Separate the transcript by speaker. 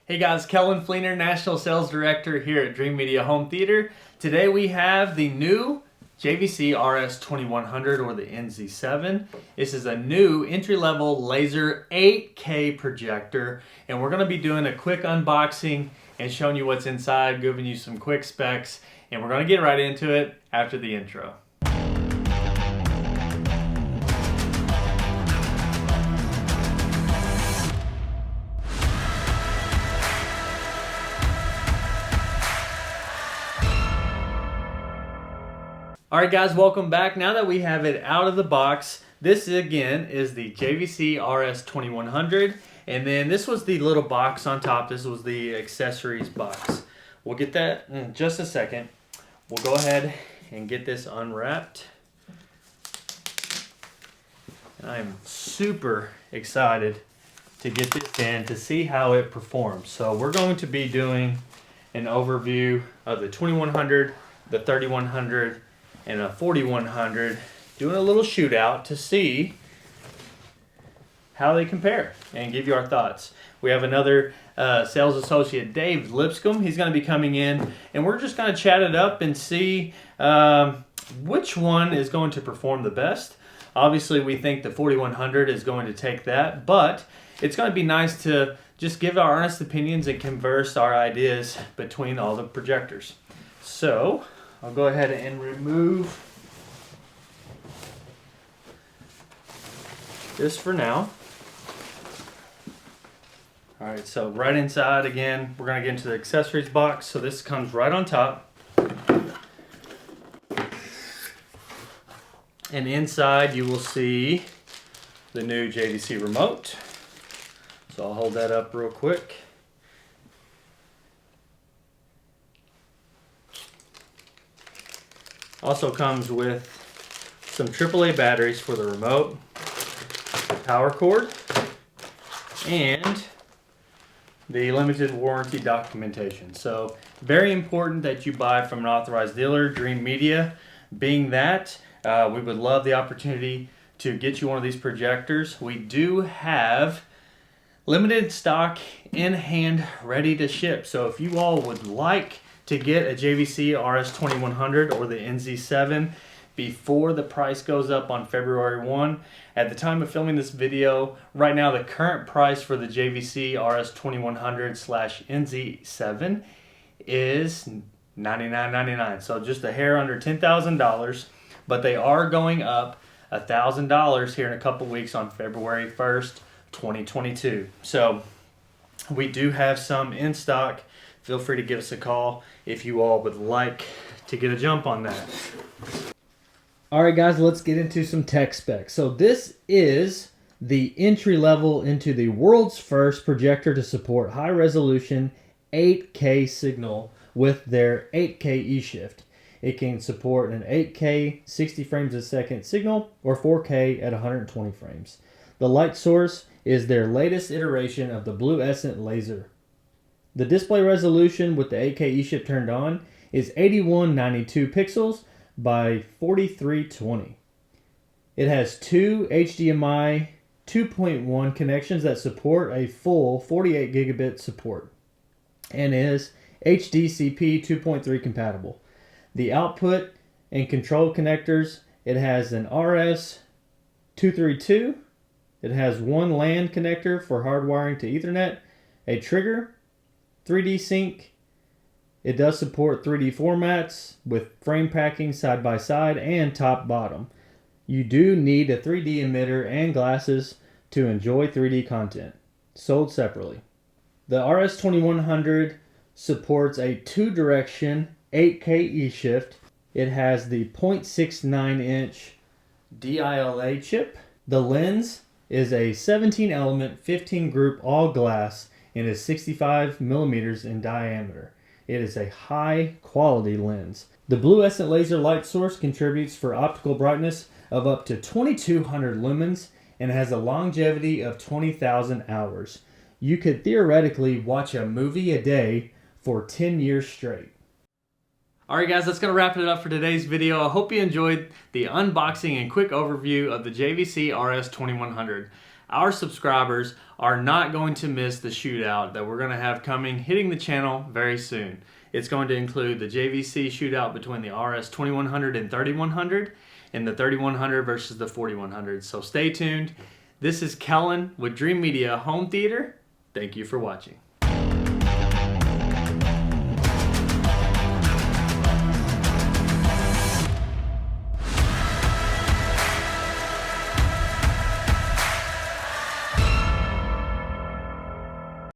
Speaker 1: Hey guys, Kellen Fleener, National Sales Director here at Dreamedia Home Theater. Today we have the new JVC RS2100 or the NZ7. This is a new entry-level laser 8K projector, and we're going to be doing a quick unboxing and showing you what's inside, giving you some quick specs, and we're going to get right into it after the intro. Alright guys, welcome back. Now that we have it out of the box, this again is the JVC RS2100, and then this was the little box on top. This was the accessories box. We'll get that in just a second. We'll go ahead and get this unwrapped. And I am super excited to get this in to see how it performs. So we're going to be doing an overview of the 2100, the 3100, and a 4100, doing a little shootout to see how they compare and give you our thoughts. We have another sales associate, Dave Lipscomb. He's going to be coming in, and we're just going to chat it up and see which one is going to perform the best. Obviously, we think the 4100 is going to take that, but it's going to be nice to just give our honest opinions and converse our ideas between all the projectors. So I'll go ahead and remove this for now. Alright, so right inside again, we're going to get into the accessories box. So this comes right on top. And inside you will see the new JVC remote. So I'll hold that up real quick. Also comes with some AAA batteries for the remote, the power cord, and the limited warranty documentation. So very important that you buy from an authorized dealer, Dreamedia. Being that, we would love the opportunity to get you one of these projectors. We do have limited stock in hand ready to ship. So if you all would like to get a JVC RS2100 or the NZ7 before the price goes up on February 1. At the time of filming this video, right now the current price for the JVC RS2100/NZ7 is $99.99. So just a hair under $10,000, but they are going up $1,000 here in a couple weeks on February 1st, 2022. So we do have some in stock. Feel free to give us a call if you all would like to get a jump on that. Alright guys, let's get into some tech specs. So this is the entry level into the world's first projector to support high resolution 8K signal with their 8K eShift. It can support an 8K 60 frames a second signal or 4K at 120 frames. The light source is their latest iteration of the fluorescent laser. The display resolution with the 8K eShift turned on is 8192 pixels by 4320. It has two HDMI 2.1 connections that support a full 48 gigabit support and is HDCP 2.3 compatible. The output and control connectors, it has an RS232. It has one LAN connector for hardwiring to Ethernet, a trigger, 3D sync. It does support 3D formats with frame packing side by side and top bottom. You do need a 3D emitter and glasses to enjoy 3D content, sold separately. The RS2100 supports a 2-direction 8K eShift. It has the 0.69 inch DILA chip. The lens is a 17 element 15 group all glass and is 65 millimeters in diameter. It is a high quality lens. The fluorescent laser light source contributes for optical brightness of up to 2200 lumens and has a longevity of 20,000 hours. You could theoretically watch a movie a day for 10 years straight. Alright guys, that's going to wrap it up for today's video. I hope you enjoyed the unboxing and quick overview of the JVC RS2100. our subscribers are not going to miss the shootout that we're going to have coming, hitting the channel very soon. It's going to include the JVC shootout between the RS2100 and 3100, and the 3100 versus the 4100. So stay tuned. This is Kellen with Dreamedia Home Theater. Thank you for watching.